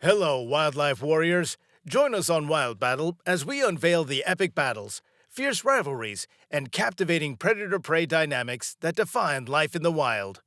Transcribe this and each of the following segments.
Hello, wildlife warriors. Join us on Wild Battle as we unveil the epic battles, fierce rivalries, and captivating predator-prey dynamics that define life in the wild.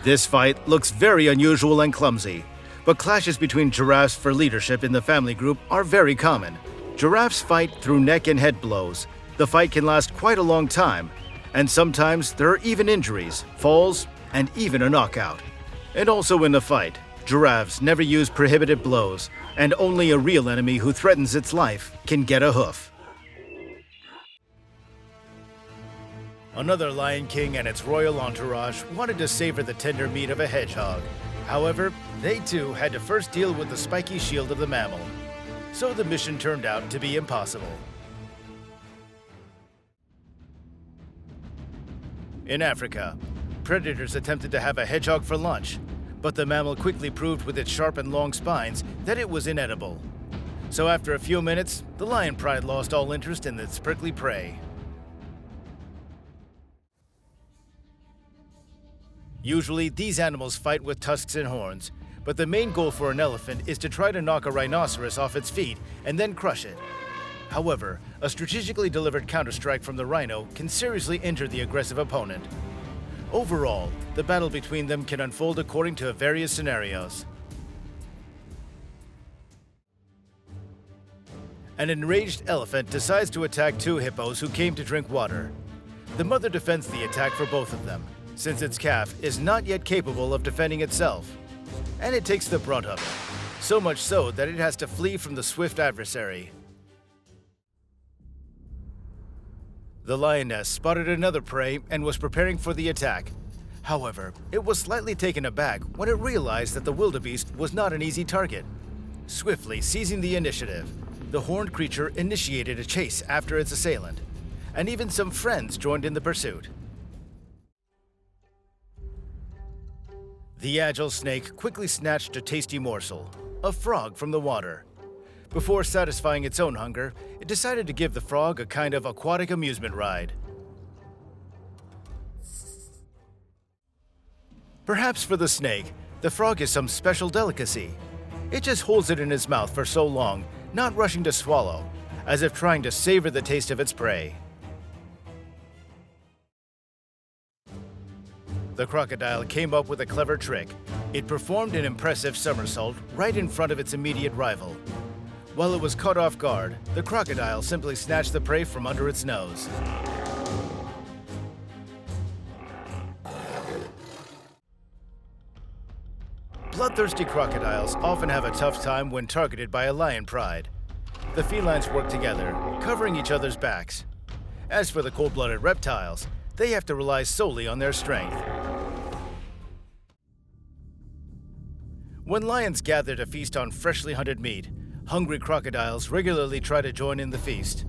This fight looks very unusual and clumsy, but clashes between giraffes for leadership in the family group are very common. Giraffes fight through neck and head blows. The fight can last quite a long time, and sometimes there are even injuries, falls, and even a knockout. And also in the fight, giraffes never use prohibited blows, and only a real enemy who threatens its life can get a hoof. Another Lion King and its royal entourage wanted to savor the tender meat of a hedgehog. However, they too had to first deal with the spiky shield of the mammal. So the mission turned out to be impossible. In Africa, predators attempted to have a hedgehog for lunch, but the mammal quickly proved with its sharp and long spines that it was inedible. So after a few minutes, the lion pride lost all interest in its prickly prey. Usually, these animals fight with tusks and horns, but the main goal for an elephant is to try to knock a rhinoceros off its feet and then crush it. However, a strategically delivered counterstrike from the rhino can seriously injure the aggressive opponent. Overall, the battle between them can unfold according to various scenarios. An enraged elephant decides to attack two hippos who came to drink water. The mother defends the attack for both of them, since its calf is not yet capable of defending itself, and it takes the brunt of it, so much so that it has to flee from the swift adversary. The lioness spotted another prey and was preparing for the attack. However, it was slightly taken aback when it realized that the wildebeest was not an easy target. Swiftly seizing the initiative, the horned creature initiated a chase after its assailant, and even some friends joined in the pursuit. The agile snake quickly snatched a tasty morsel, a frog from the water. Before satisfying its own hunger, it decided to give the frog a kind of aquatic amusement ride. Perhaps for the snake, the frog is some special delicacy. It just holds it in its mouth for so long, not rushing to swallow, as if trying to savor the taste of its prey. The crocodile came up with a clever trick. It performed an impressive somersault right in front of its immediate rival. While it was caught off guard, the crocodile simply snatched the prey from under its nose. Bloodthirsty crocodiles often have a tough time when targeted by a lion pride. The felines work together, covering each other's backs. As for the cold-blooded reptiles, they have to rely solely on their strength. When lions gather to feast on freshly hunted meat, hungry crocodiles regularly try to join in the feast.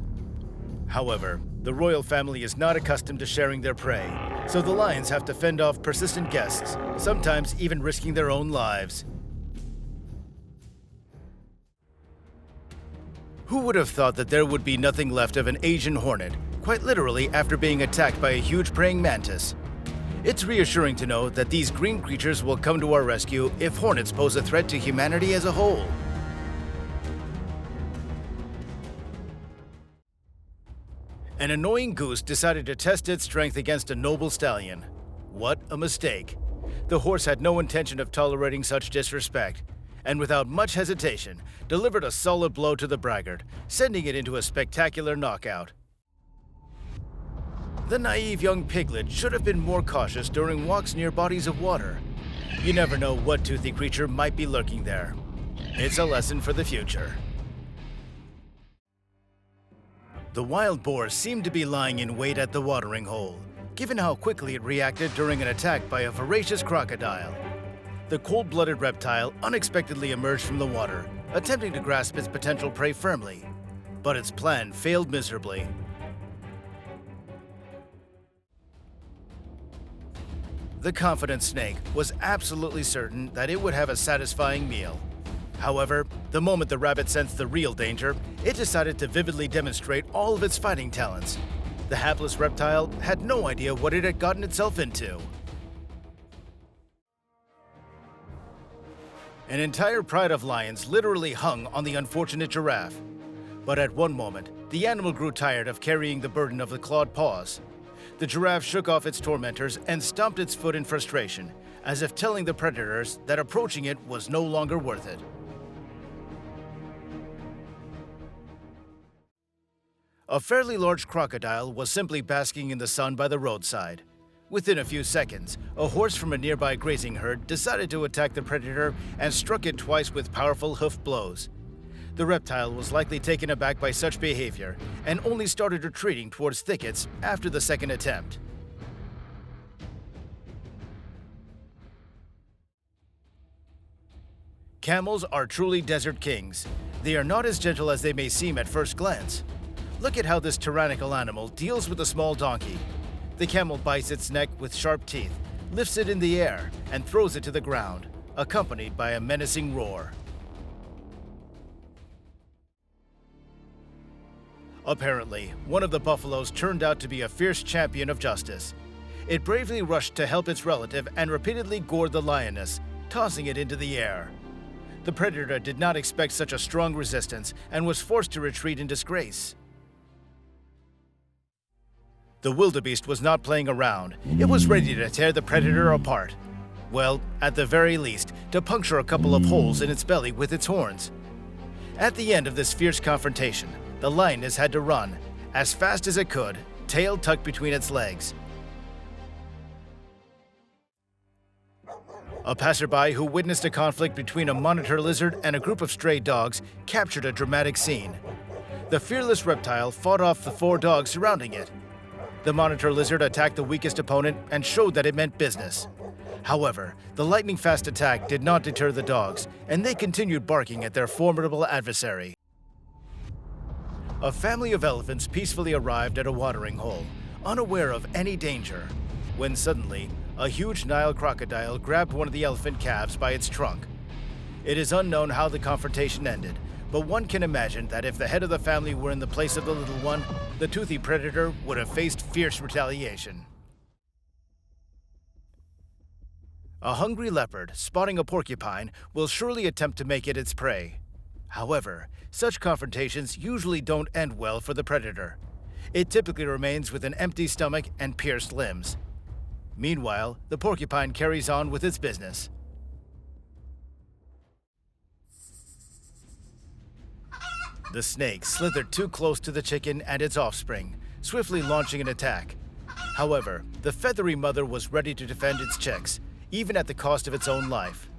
However, the royal family is not accustomed to sharing their prey, so the lions have to fend off persistent guests, sometimes even risking their own lives. Who would have thought that there would be nothing left of an Asian hornet, quite literally after being attacked by a huge praying mantis? It's reassuring to know that these green creatures will come to our rescue if hornets pose a threat to humanity as a whole. An annoying goose decided to test its strength against a noble stallion. What a mistake. The horse had no intention of tolerating such disrespect, and without much hesitation, delivered a solid blow to the braggart, sending it into a spectacular knockout. The naive young piglet should have been more cautious during walks near bodies of water. You never know what toothy creature might be lurking there. It's a lesson for the future. The wild boar seemed to be lying in wait at the watering hole, given how quickly it reacted during an attack by a voracious crocodile. The cold-blooded reptile unexpectedly emerged from the water, attempting to grasp its potential prey firmly, but its plan failed miserably. The confident snake was absolutely certain that it would have a satisfying meal. However, the moment the rabbit sensed the real danger, it decided to vividly demonstrate all of its fighting talents. The hapless reptile had no idea what it had gotten itself into. An entire pride of lions literally hung on the unfortunate giraffe. But at one moment, the animal grew tired of carrying the burden of the clawed paws. The giraffe shook off its tormentors and stomped its foot in frustration, as if telling the predators that approaching it was no longer worth it. A fairly large crocodile was simply basking in the sun by the roadside. Within a few seconds, a horse from a nearby grazing herd decided to attack the predator and struck it twice with powerful hoof blows. The reptile was likely taken aback by such behavior and only started retreating towards thickets after the second attempt. Camels are truly desert kings. They are not as gentle as they may seem at first glance. Look at how this tyrannical animal deals with a small donkey. The camel bites its neck with sharp teeth, lifts it in the air, and throws it to the ground, accompanied by a menacing roar. Apparently, one of the buffaloes turned out to be a fierce champion of justice. It bravely rushed to help its relative and repeatedly gored the lioness, tossing it into the air. The predator did not expect such a strong resistance and was forced to retreat in disgrace. The wildebeest was not playing around. It was ready to tear the predator apart. Well, at the very least, to puncture a couple of holes in its belly with its horns. At the end of this fierce confrontation, the lioness had to run, as fast as it could, tail tucked between its legs. A passerby who witnessed a conflict between a monitor lizard and a group of stray dogs captured a dramatic scene. The fearless reptile fought off the 4 dogs surrounding it. The monitor lizard attacked the weakest opponent and showed that it meant business. However, the lightning-fast attack did not deter the dogs, and they continued barking at their formidable adversary. A family of elephants peacefully arrived at a watering hole, unaware of any danger, when suddenly, a huge Nile crocodile grabbed one of the elephant calves by its trunk. It is unknown how the confrontation ended, but one can imagine that if the head of the family were in the place of the little one, the toothy predator would have faced fierce retaliation. A hungry leopard, spotting a porcupine, will surely attempt to make it its prey. However, such confrontations usually don't end well for the predator. It typically remains with an empty stomach and pierced limbs. Meanwhile, the porcupine carries on with its business. The snake slithered too close to the chicken and its offspring, swiftly launching an attack. However, the feathery mother was ready to defend its chicks, even at the cost of its own life.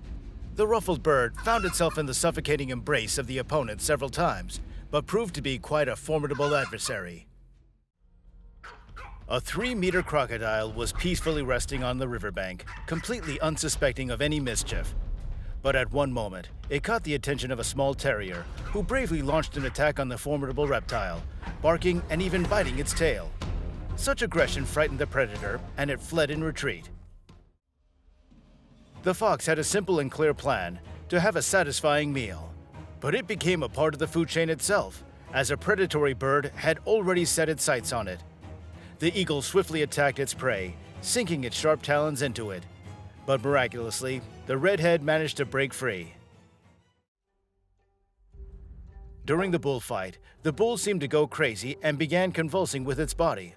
The ruffled bird found itself in the suffocating embrace of the opponent several times, but proved to be quite a formidable adversary. A 3-meter crocodile was peacefully resting on the riverbank, completely unsuspecting of any mischief. But at one moment, it caught the attention of a small terrier, who bravely launched an attack on the formidable reptile, barking and even biting its tail. Such aggression frightened the predator, and it fled in retreat. The fox had a simple and clear plan, to have a satisfying meal. But it became a part of the food chain itself, as a predatory bird had already set its sights on it. The eagle swiftly attacked its prey, sinking its sharp talons into it. But miraculously, the redhead managed to break free. During the bullfight, the bull seemed to go crazy and began convulsing with its body.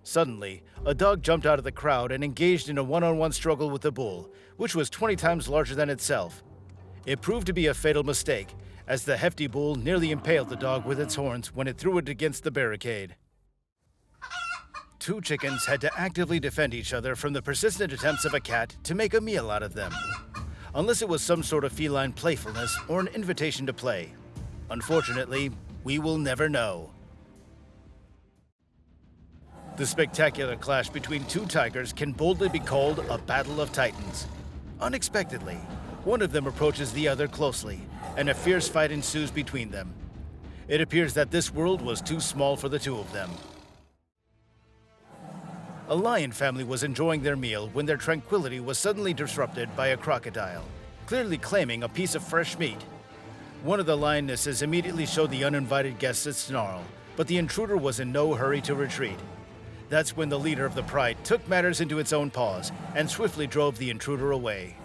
Suddenly, a dog jumped out of the crowd and engaged in a one-on-one struggle with the bull, which was 20 times larger than itself. It proved to be a fatal mistake, as the hefty bull nearly impaled the dog with its horns when it threw it against the barricade. 2 chickens had to actively defend each other from the persistent attempts of a cat to make a meal out of them, unless it was some sort of feline playfulness or an invitation to play. Unfortunately, we will never know. The spectacular clash between 2 tigers can boldly be called a battle of titans. Unexpectedly, one of them approaches the other closely, and a fierce fight ensues between them. It appears that this world was too small for the 2 of them. A lion family was enjoying their meal when their tranquility was suddenly disrupted by a crocodile, clearly claiming a piece of fresh meat. One of the lionesses immediately showed the uninvited guests its snarl, but the intruder was in no hurry to retreat. That's when the leader of the pride took matters into its own paws and swiftly drove the intruder away.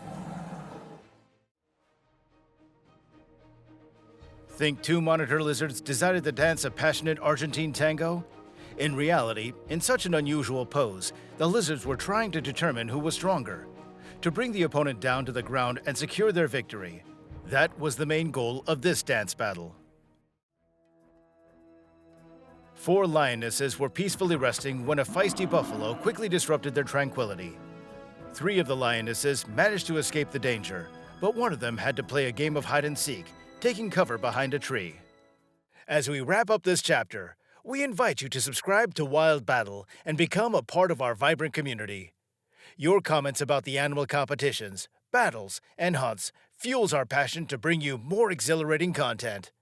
Think two monitor lizards decided to dance a passionate Argentine tango? In reality, in such an unusual pose, the lizards were trying to determine who was stronger, to bring the opponent down to the ground and secure their victory. That was the main goal of this dance battle. 4 lionesses were peacefully resting when a feisty buffalo quickly disrupted their tranquility. 3 of the lionesses managed to escape the danger, but one of them had to play a game of hide-and-seek, taking cover behind a tree. As we wrap up this chapter, we invite you to subscribe to Wild Battle and become a part of our vibrant community. Your comments about the animal competitions, battles, and hunts fuels our passion to bring you more exhilarating content.